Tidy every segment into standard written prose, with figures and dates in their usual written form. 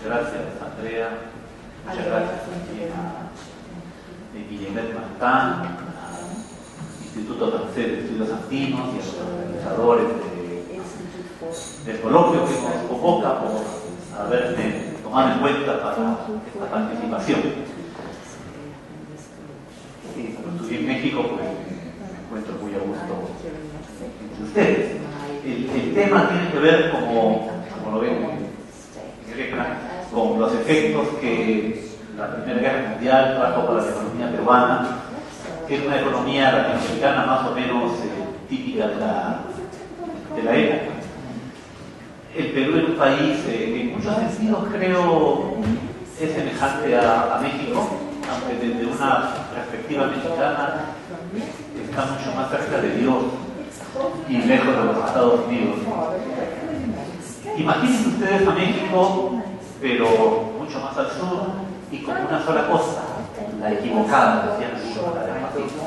gracias, Andrea. Muchas gracias también a Guillermo Martán, al Instituto Francés de Estudios Andinos y a los organizadores del coloquio que nos convoca por haberte tomado en cuenta para esta participación. Y como estudié en México, pues me encuentro muy a gusto entre ustedes. El tema tiene que ver, como lo ven en el ecran, con los efectos que la Primera Guerra Mundial trajo para la economía peruana, que es una economía latinoamericana más o menos típica de la época. El Perú es un país, en muchos sentidos creo, es semejante a México, aunque desde una perspectiva mexicana está mucho más cerca de Dios y lejos de los Estados Unidos. Imaginen ustedes a México, pero mucho más al sur y con una sola costa, la equivocada, decían la del Pacífico.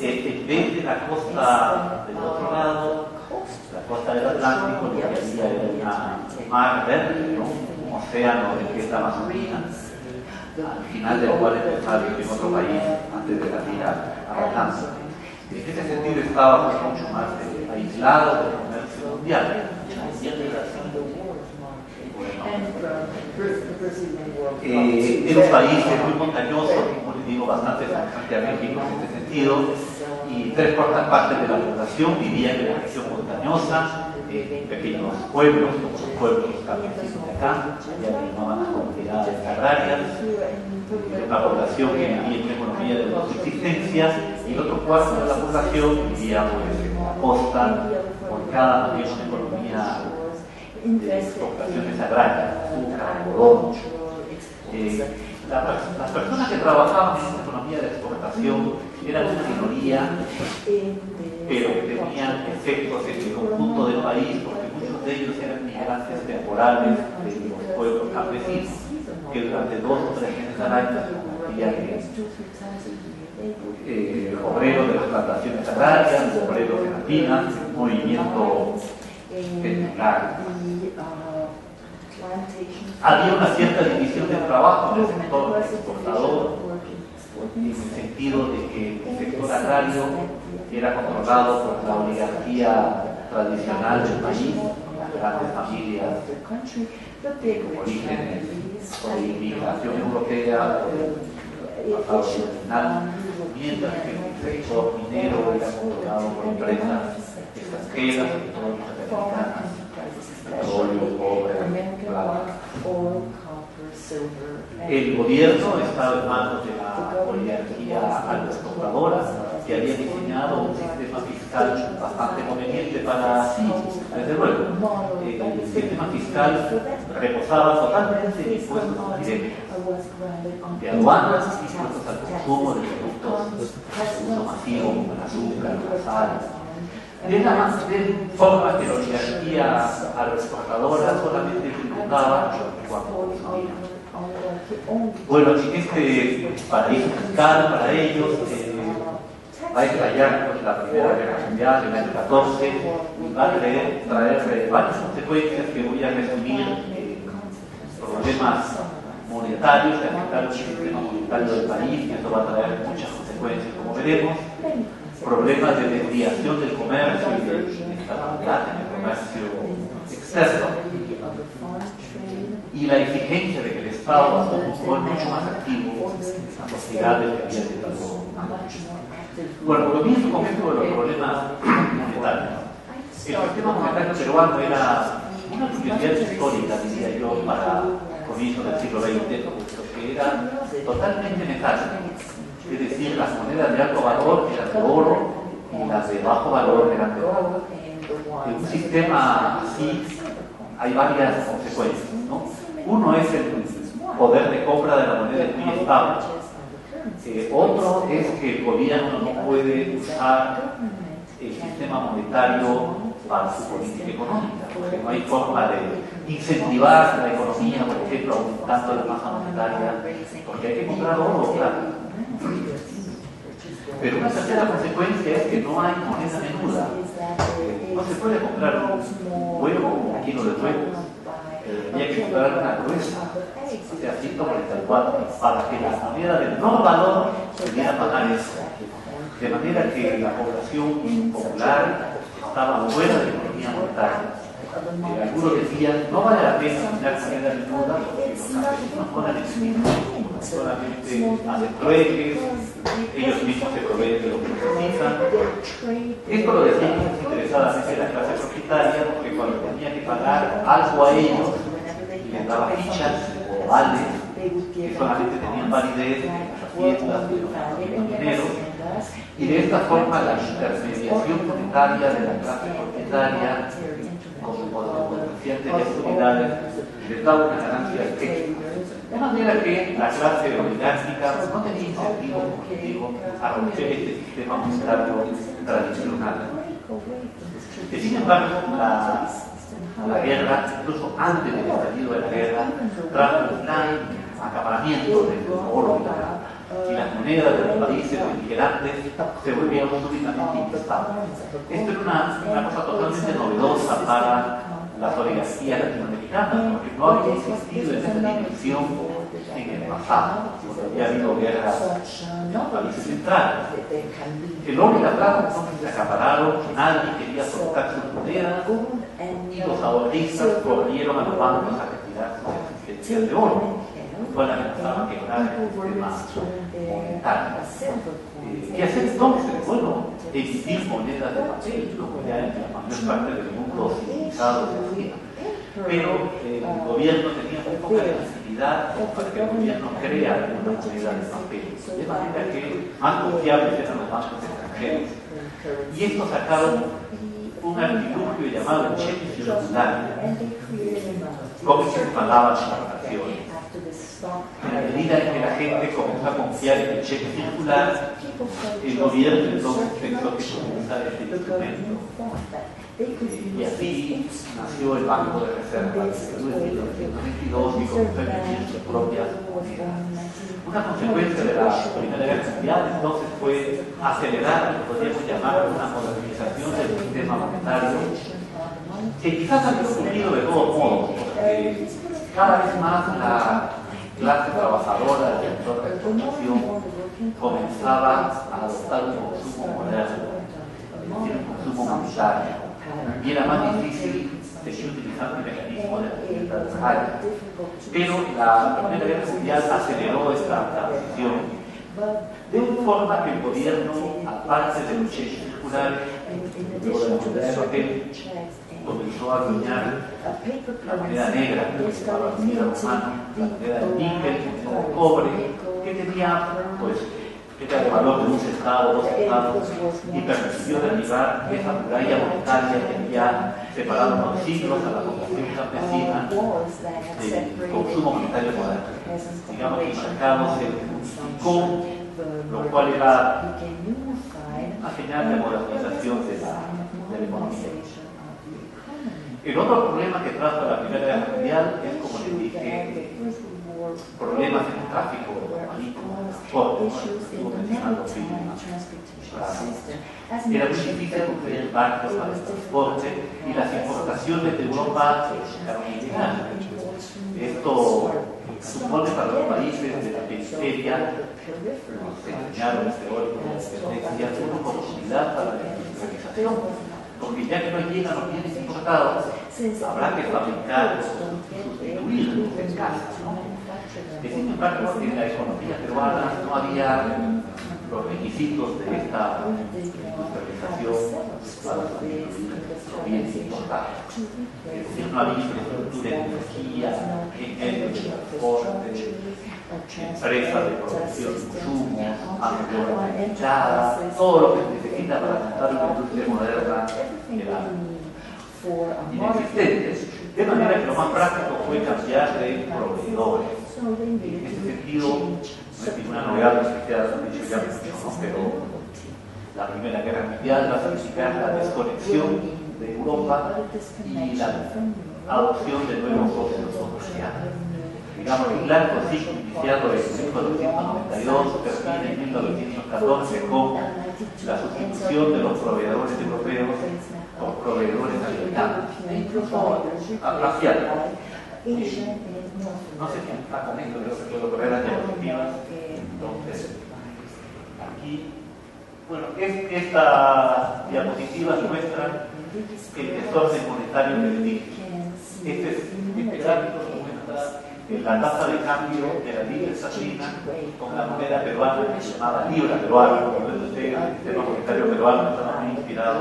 En vez de la costa del otro lado, la costa del Atlántico, lo que había era un mar verde, ¿no? Un océano del que es la Amazonía, al final del cual empezar en otro país antes de salir a Atlántico. En ese sentido estábamos mucho más aislados del comercio mundial. Es un país muy montañoso, como les digo, bastante semejante a México en este sentido, y 3/4 partes de la población vivían en la región montañosa, en pequeños pueblos, como los pueblos campesinos de acá, ya que llamaban las comunidades agrarias, una población que vivía en economía de subsistencia, y el otro cuarto de la población vivía en la costa, por cada también una economía de exportaciones agrarias, azúcar, algodón. Las personas que trabajaban en esta economía de exportación eran una minoría, pero que tenían efectos en el conjunto del país, porque muchos de ellos eran migrantes temporales de los pueblos campesinos, que durante 2 o 3 meses al año se convertían en obreros de las plantaciones agrarias, obreros de las minas, un movimiento pendular. Había una cierta división del trabajo en el sector exportador, en el sentido de que el sector agrario era controlado por la oligarquía tradicional del país, las grandes familias con orígenes o de inmigración europea pasado original, mientras que el sector minero era controlado por empresas extranjeras, sobre todo norteamericanas, petróleo, cobre, plata. El gobierno estaba en manos de la oligarquía agroexportadora, que había diseñado un sistema fiscal bastante conveniente para sí, desde luego. El sistema fiscal reposaba totalmente en impuestos directos, de aduanas, impuestos al consumo de productos de uso masivo como el azúcar, la sal. De forma que la oligarquía agroexportadora solamente tributaba cuando consumía. Bueno, en este paraíso fiscal para ellos va a estallar la Primera Guerra Mundial en el año 14 y va a traer varias consecuencias que voy a resumir. Problemas monetarios que afectaron el sistema monetario del país, y esto va a traer muchas consecuencias, como veremos. Problemas de desviación del comercio y de inestabilidad en el comercio externo, y la exigencia de que el Estado asume un rol mucho más activo en la sociedad del que había estado antes. Bueno, comienzo con esto de los problemas monetarios. El sistema monetario peruano era una curiosidad histórica, diría yo, para comienzos del siglo XX, puesto que era totalmente metálico. Es decir, las monedas de alto valor eran de oro y las de bajo valor eran de oro. En un sistema así hay varias consecuencias, ¿no? Uno es el poder de compra de la moneda es muy estable. Otro es que el gobierno no puede usar el sistema monetario para su política económica, porque no hay forma de incentivar la economía, por ejemplo, aumentando la masa monetaria, porque hay que comprar oro, claro. Pero una tercera consecuencia es que no hay moneda menuda. No se puede comprar un huevo, un kilo de huevos, había que explorar una gruesa, o sea, 144, para que la moneda del no valor pudiera pagar eso. De manera que la población popular estaba fuera de la economía monetaria. Algunos decían, no vale la pena tener moneda de duda porque los campesinos ponen el mismo, solamente hacen trueques, ellos mismos se proveen de lo que necesitan. Esto lo decía interesadamente la clase propietaria, porque cuando tenía que pagar algo a ellos, les daba fichas o vales que solamente tenían validez en las haciendas de los mineros, y de esta forma la intermediación monetaria de la clase propietaria con coeficientes de unidades les daba una ganancia extra. De manera que la clase oligárquica no tenía incentivo, como digo, a romper este sistema monetario tradicional. Sin embargo, la guerra, incluso antes del estallido de la guerra, trajo un gran acaparamiento del oro y las monedas de los países beligerantes se volvieron súbitamente inestables. Esto era una cosa totalmente novedosa para las oligarquías latinoamericanas, porque no había existido en esa dimensión en el pasado, porque había habido guerras en los países centrales. El oro y la plata entonces se acapararon, nadie quería soltar sus monedas, y los ahorristas corrieron a los bancos a retirar sus existencias de oro. Fue la que empezaba a quebrar el sistema monetario. ¿Qué hacer entonces? Bueno, emitir monedas de papel, como ya en la mayor parte del mundo civilizado se hacía. Pero el gobierno tenía muy poca legitimidad para que el gobierno crea una moneda de papel. De manera que más confiables eran los bancos extranjeros. Y estos sacaron un artilugio llamado cheque circular, con el que se pagaban las operaciones. En la medida en que la gente comenzó a confiar en el cheque circular, el gobierno entonces pensó que se utilizar este instrumento. Y así nació el Banco de Reserva de Perú en 1922 y comenzó a emitir sus propias monedas. Una consecuencia de la Primera Guerra Mundial entonces fue acelerar lo que podríamos llamar una modernización del sistema monetario, que quizás había ocurrido de todos modos, porque cada vez más la clase trabajadora del sector de exportación comenzaba a adoptar un consumo moderno, es decir, un consumo monetario, y era más difícil seguir utilizando el mecanismo de la tienda de área. Pero la Primera Guerra Mundial aceleró esta transición, de forma que el gobierno, aparte de los cheques circulares, luego de la moneda de papel, comenzó a acuñar la moneda negra, que se llamaba moneda romana, la moneda de níquel, la moneda de cobre, que tenía, pues, era de valor de 1 centavo, 2 centavos, y permitió derribar esa muralla monetaria que había separado por siglos a la población campesina del consumo monetario moderno. Digamos que el mercado se unificó, lo cual era una señal de modernización de la economía. El otro problema que trajo la Primera Guerra Mundial es, como les dije, problemas en el tráfico marítimo, era muy difícil construir barcos para el transporte y las importaciones de Europa eran ilegales. Esto supone para los países de la periferia, se enseñaron los teóricos de la independencia, una oportunidad para la industrialización, porque ya que no llegan los bienes importados, habrá que fabricar o sustituirlos en casa, ¿no? Sin embargo, en la economía peruana no había los requisitos de esta industrialización para los bienes importados. Es decir, no había infraestructura de energía, medios de transporte, empresas de producción de insumos, mano de obra calificada, todo lo que se necesita para montar una industria moderna era inexistente. De manera que lo más práctico fue cambiar de proveedores. En ese sentido, no es ninguna novedad lo que se ha dicho ya mucho, ¿no? Pero la Primera Guerra Mundial va a significar la desconexión de Europa y la adopción de nuevos socios comerciales. Digamos que un largo ciclo iniciado en 1992 termina en 1914 con la sustitución de los proveedores europeos por proveedores americanos e incluso asiáticos. No sé si está con esto, creo que puedo correr las diapositivas. Entonces, aquí, bueno, esta diapositiva muestra el desorden monetario que le dije. Este gráfico muestra la tasa de cambio de la libra esterlina con la moneda peruana que se llamaba libra peruana. Entonces, el sistema monetario peruano estaba muy inspirado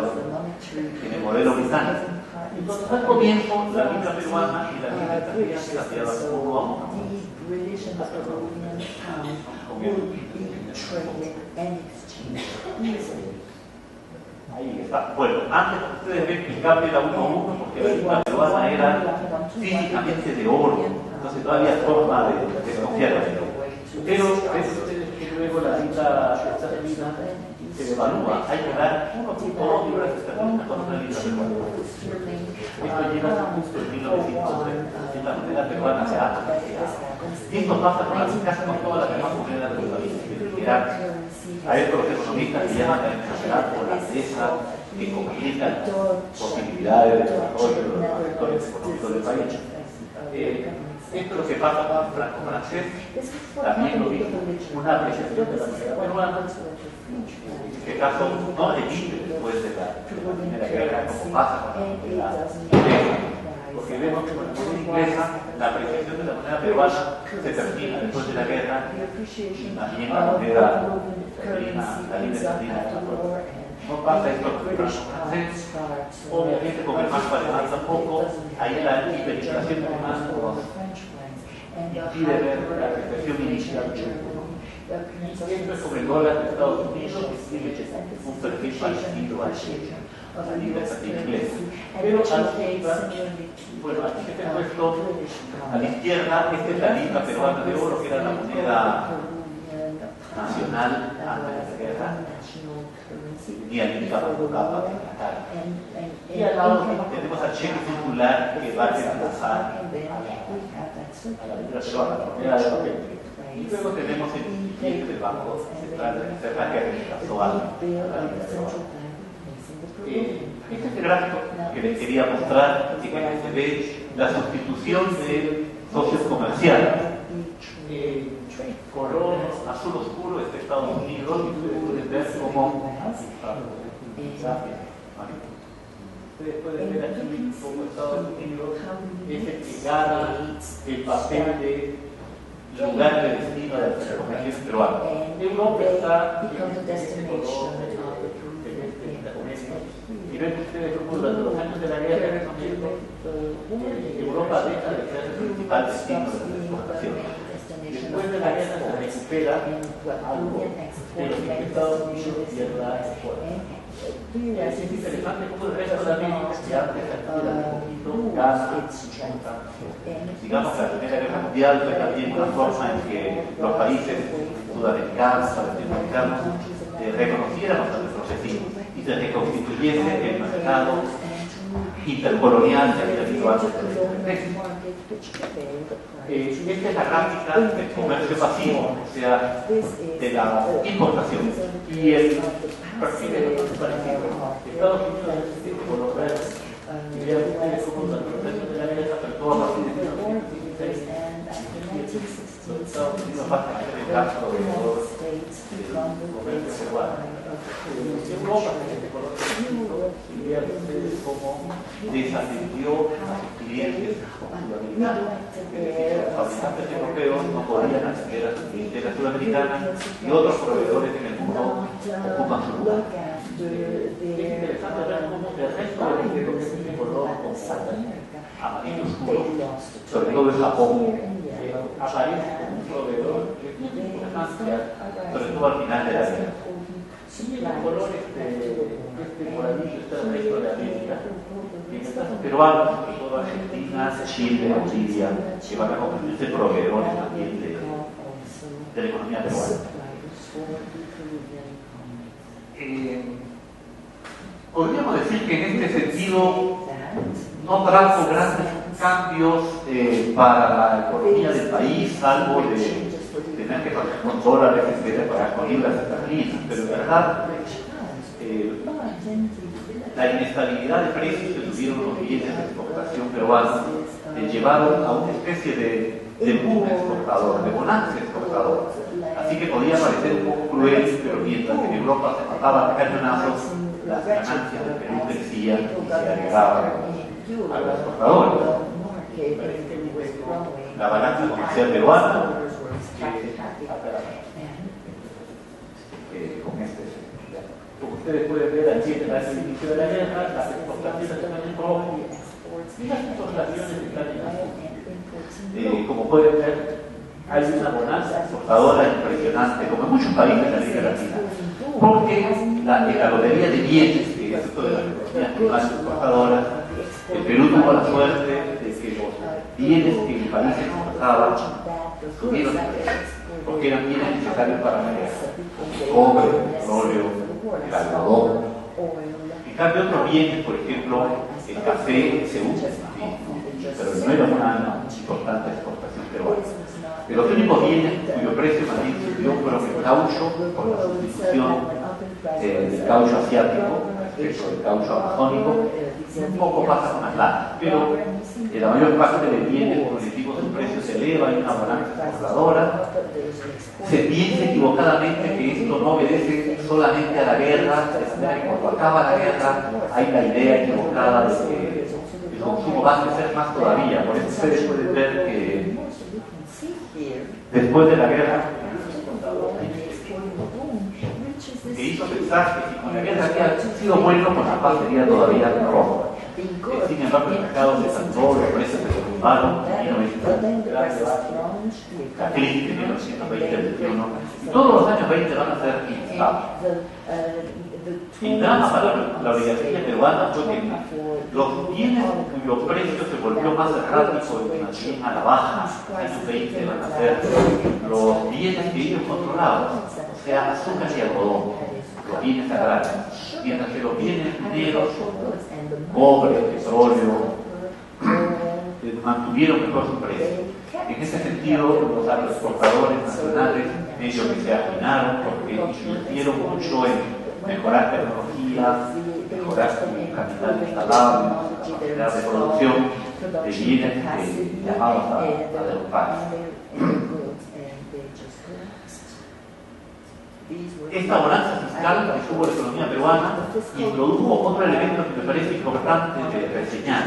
en el modelo británico. Entonces, al comienzo, la libra peruana y la libra esterlina se cambiaban uno a uno. Ahí está. Bueno, antes ustedes ven que el cambio era 1 a 1 porque la libra peruana era físicamente de oro. Entonces no había forma de desconfiar de ello. Pero ven ustedes que luego la libra esterlina se devalúa. Hay que dar 1.2 libras esterlinas con una libra peruana. Esto llega justo en 1930. La moneda peruana se ha apreciado. Y esto pasa casi con todas las demás monedas del país. A esto los economistas le llaman la enfermedad holandesa que complica posibilidades de desarrollo de los sectores económicos del país. Esto es lo que pasa con el franco francés, también lo mismo, una apreciación de la moneda peruana, en este caso no emite después de la Primera Guerra, como pasa con la moneda inglesa, porque vemos que con la moneda inglesa la apreciación de la moneda peruana se termina después de la guerra y también la moneda esterlina, la libra esterlina. No pasa esto con el franco francés, obviamente con el marco alemán tampoco, ahí la hiperinflación alemana impide ver la apreciación inicial del euro. Esto es con el dólar de Estados Unidos, que tiene un perfil parecido a la libra esterlina inglesa. Pero arriba, bueno, aquí que tengo esto, a la izquierda, esta es la libra peruana de oro, que era la moneda nacional antes de la guerra. Ni al capa de la cara. Y al lado tenemos al cheque circular que va a reemplazar a la libra peruana, la moneda de papel. Y luego tenemos el billete del Banco Central de Reserva que reemplazó a la libra peruana. Este es el gráfico que les quería mostrar, en el que se ve la sustitución de socios comerciales. Color azul oscuro es Estados Unidos y ustedes pueden ver cómo ustedes pueden ver aquí cómo Estados Unidos es el que gana el papel de lugar de destino de la comercio peruana. Europa está en este color y ven ustedes cómo durante los años de la guerra Europa deja de ser el principal destino de la exportación. Después de la guerra se recupera algo, pero que Estados Unidos pierda exporta. Es interesante cómo el resto de América, que antes era un poquito, gana, digamos que la Primera Guerra Mundial fue también una forma en que los países sudamericanos, latinoamericanos, reconocieran los retrocedidos y se reconstituyese el mercado intercolonial que había habido antes esta es la gráfica del comercio pasivo, o sea, de la importación. Y el perfil es parecido. Estados Unidos es el color verde. Y vean ustedes cómo durante los años de la guerra se apertó a partir de 1916. Los Estados Unidos van a hacer el gasto de todo el comercio peruano. Europa es este color verde. Y vean ustedes cómo descendió a sus clientes sudamericanos. Es decir, los fabricantes europeos no podían acceder a sus clientelas sudamericanas y otros proveedores en el mundo ocupan su lugar. Es interesante ver cómo el resto de lo que es este color amarillo oscuro, sobre todo en Japón, aparece como un proveedor de importancia, sobre todo al final de la guerra. Y el color moradillo está el resto de América. En el caso peruano, sobre todo Argentina, Chile, Bolivia, que van a convertirse en proveedores también de la economía peruana. Podríamos decir que en este sentido no trajo grandes cambios para la economía del país, salvo de tener que pagar con dólares en vez de pagar con libras esterlinas, pero en verdad la inestabilidad de precios que tuvieron los bienes de exportación peruanos llevaron a una especie de boom exportador, de bonanza exportadora. Así que podía parecer un poco cruel, pero mientras en Europa se mataban cañonazos, las ganancias del Perú crecían y se agregaban a los exportadores. La balanza comercial peruana, con como ustedes pueden ver aquí en el inicio de la guerra, las exportaciones están en rojo y las importaciones están en azul. Como pueden ver, hay una bonanza exportadora impresionante, como en muchos países de América Latina, porque la lotería de bienes, que es esto de las economías privadas exportadoras, el Perú tuvo la suerte de que los bienes que el país exportaba subieron de precio, porque eran bienes necesarios para la guerra: el cobre, el petróleo, el algodón. En cambio, otros bienes, por ejemplo, el café se usa, pero no era una importante exportación peruana. Los únicos bienes cuyo precio más bien subió fueron el caucho, por la sustitución del caucho asiático respecto del caucho amazónico. Un poco pasa con las lanas, pero la mayor parte de bienes, como les digo, su precio se eleva, hay una balanza exportadora. Se piensa equivocadamente que esto no obedece solamente a la guerra, de manera que cuando acaba la guerra hay la idea equivocada de que el consumo va a crecer más todavía. Por eso ustedes pueden ver que después de la guerra, que hizo pensar que si con la guerra había sido bueno, con la paz sería todavía mejor. Sin embargo, el mercado se saltó, los precios se derrumbaron, la crisis de 1920-21, y todos los años 20 van a ser inestables. El drama para la oligarquía peruana fue que los bienes cuyo precio se volvió más errático y también a la baja, años 20 van a ser los bienes que ellos controlaban, o sea, azúcar y algodón, los bienes agrarios, mientras que los bienes mineros, cobre, petróleo, mantuvieron mejor su precio. En ese sentido, los agroexportadores nacionales medio que se afinaron porque invirtieron mucho en mejorar tecnología, mejorar su capital instalado, su capacidad de producción de bienes llamados a derrumbar. Esta bonanza fiscal que tuvo la economía peruana introdujo otro elemento que me parece importante de reseñar,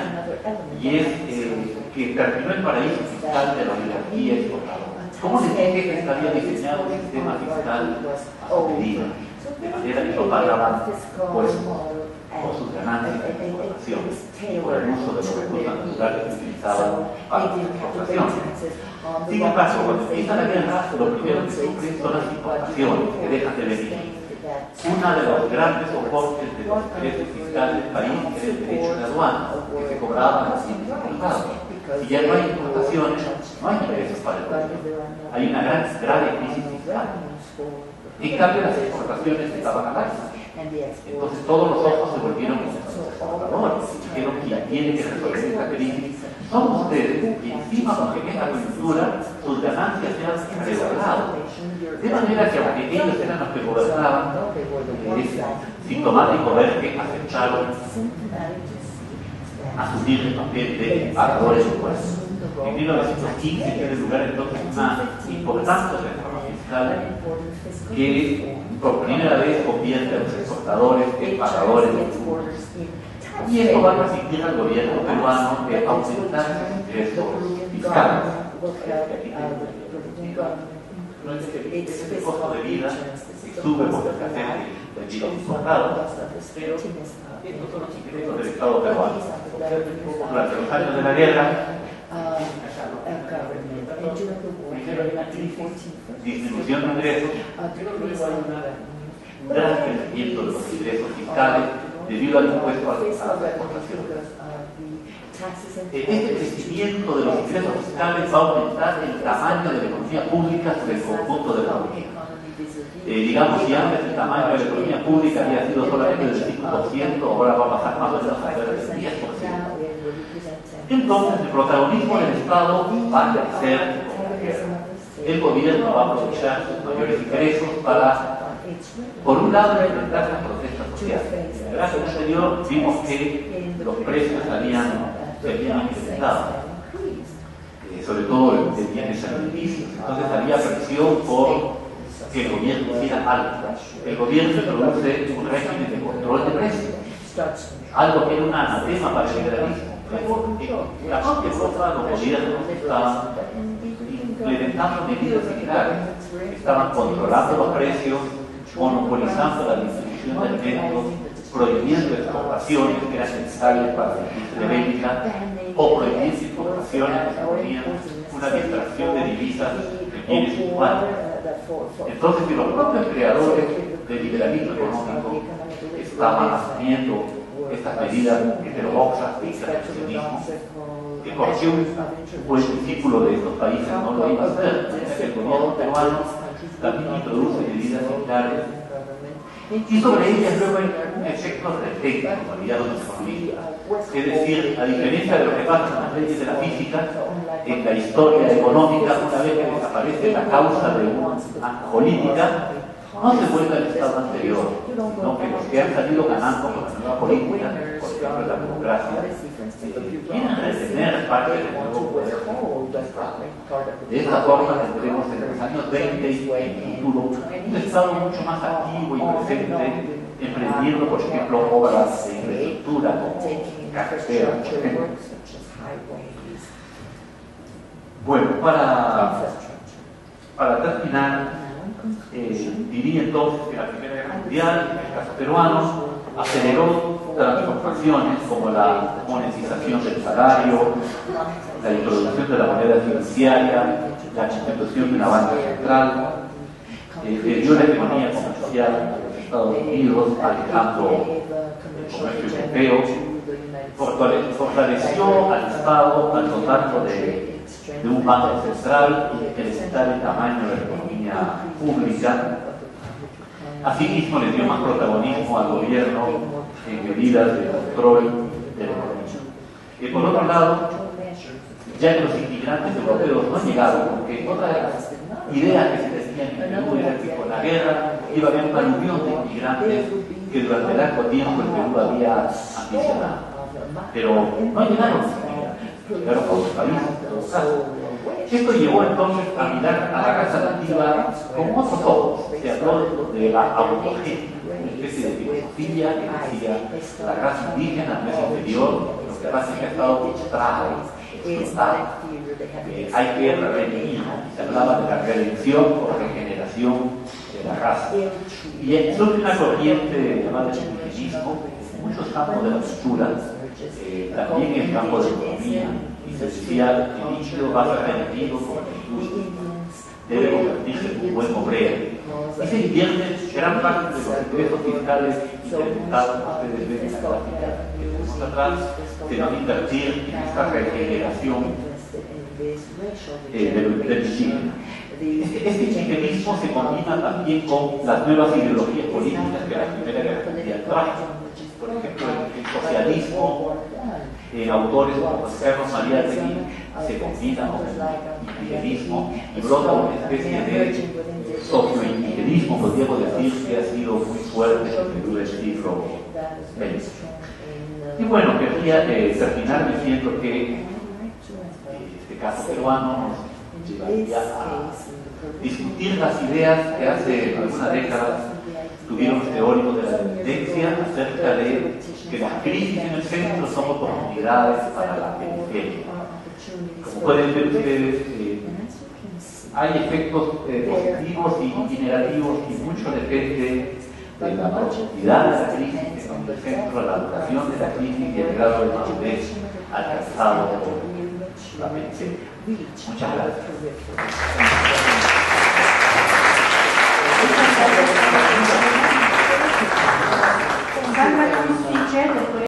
y es que terminó el paraíso fiscal de la oligarquía exportadora. ¿Cómo les dije que se había diseñado un sistema fiscal a su medida? De manera que no pagaban por sus ganancias de exportación y por el uso de los recursos naturales que utilizaban para las exportaciones. Sin embargo, cuando empieza la guerra, lo primero que sufren son las importaciones, que dejan de venir. Una de los grandes soportes de los intereses fiscales del país es el derecho de aduana, que se cobraba a los bienes importados. Si ya no hay importaciones, no hay ingresos para el gobierno. Hay una grave crisis fiscal. En cambio, las exportaciones estaban al alza. Entonces todos los ojos se volvieron contra los exportadores y dijeron que quien tiene que resolver esta crisis son ustedes, y encima porque en esta coyuntura sus ganancias se han resguardado. De manera que aunque ellos eran los que gobernaban, es sintomático ver que aceptaron asumir el papel de pagadores de impuestos. En 1915 tiene lugar entonces una importante reforma fiscal que por primera vez convierte a los exportadores en pagadores de impuestos. Y esto va a permitir al gobierno peruano aumentar sus ingresos fiscales. El costo de vida sube por la escasez de bienes importados, pero estos son los ingresos del Estado peruano. Durante los años de la guerra, primero hay una crisis, disminución de ingresos, luego hay un gran crecimiento de los ingresos fiscales debido al impuesto a las exportaciones. Este crecimiento de los ingresos fiscales va a aumentar el tamaño de la economía pública sobre el conjunto de la economía. Digamos, si antes el tamaño de la economía pública había sido solamente del 5%, ahora va a pasar más o menos a ser del 10%. Entonces, el protagonismo del Estado va a crecer con la guerra. El gobierno va a aprovechar sus mayores ingresos para, por un lado, enfrentar las protestas sociales. el gráfico anterior vimos que los precios se habían incrementado, sobre todo de bienes alimenticios. Entonces había presión por que el gobierno hiciera algo. El gobierno introduce un régimen de control de precios, algo que era un anatema para el liberalismo. La propia Europa, los gobiernos estaban implementando medidas similares, estaban controlando los precios, monopolizando la distribución de alimentos, prohibiendo exportaciones que eran necesarias para la industria bélica, o prohibiendo importaciones que suponían una distracción de divisas de bienes humanos. Entonces, si los propios creadores del liberalismo económico estaban asumiendo estas medidas heterodoxas de intervencionismo, que cualquier buen discípulo de estos países no lo iba a hacer. El gobierno peruano también introduce medidas similares y sobre ellas luego hay un efecto reflejo a los economistas. Es decir, a diferencia de lo que pasa en las leyes de la física, en la historia económica, una vez que desaparece la causa de una política, no se vuelve al estado anterior, sino que los que han salido ganando con la nueva política, por ejemplo la democracia, quieren retener parte del nuevo poder. De esta forma tendremos en los años 20 y en el futuro un estado mucho más activo y presente, emprendiendo, por ejemplo, obras de infraestructura como carreteras, por ejemplo. Bueno, para terminar, diría entonces que la Primera Guerra Mundial, en el caso peruano, aceleró transformaciones como la monetización del salario, la introducción de la moneda fiduciaria, la constitución de una banca central, dio la economía comercial de los Estados Unidos, alejando el comercio europeo, fortaleció al Estado al dotarlo de un banco central y incrementar el tamaño de la economía pública. Asimismo, le dio más protagonismo al gobierno en medidas de control de la economía. Por otro lado, ya que los inmigrantes europeos no llegaron, porque otra de las ideas que se decían en Perú era que con la guerra iba a haber una aluvión de inmigrantes que durante largo tiempo el Perú había ambicionado. Pero no llegaron los inmigrantes, llegaron por los países, en todo caso. Esto llevó entonces a mirar a la raza nativa con otros ojos. Se habló de la autogénesis, una especie de filosofía que decía la raza indígena no es inferior, lo que pasa es que ha estado frustrada, explotada. Hay que redimir, se hablaba de la redención o regeneración de la raza. Y surge una corriente llamada el indigenismo en muchos campos de la cultura, también en el campo de la economía. Se decía que el indio va a ser redimido como el industria, debe convertirse en un buen obrero. Y se invierte gran parte de los ingresos fiscales incrementados, ustedes ven en la gráfica que tenemos atrás, se van a invertir en esta regeneración del indígena. Este indigenismo se combina también con las nuevas ideologías políticas que la Primera Guerra Mundial trajo. Por ejemplo, el socialismo, autores como José Carlos Mariátegui se combina con el indigenismo y brota una especie de socioindigenismo, podríamos decir, que ha sido muy fuerte en el Perú del siglo XX. Y bueno, quería terminar diciendo que este caso peruano nos llevaría a discutir las ideas que hace algunas décadas tuvieron los teóricos de la dependencia acerca de que las crisis en el centro son oportunidades para la periferia. Como pueden ver ustedes, hay efectos positivos y negativos y mucho depende de la profundidad de la crisis en el centro, la duración de la crisis y el grado de madurez alcanzado por la periferia. Muchas gracias.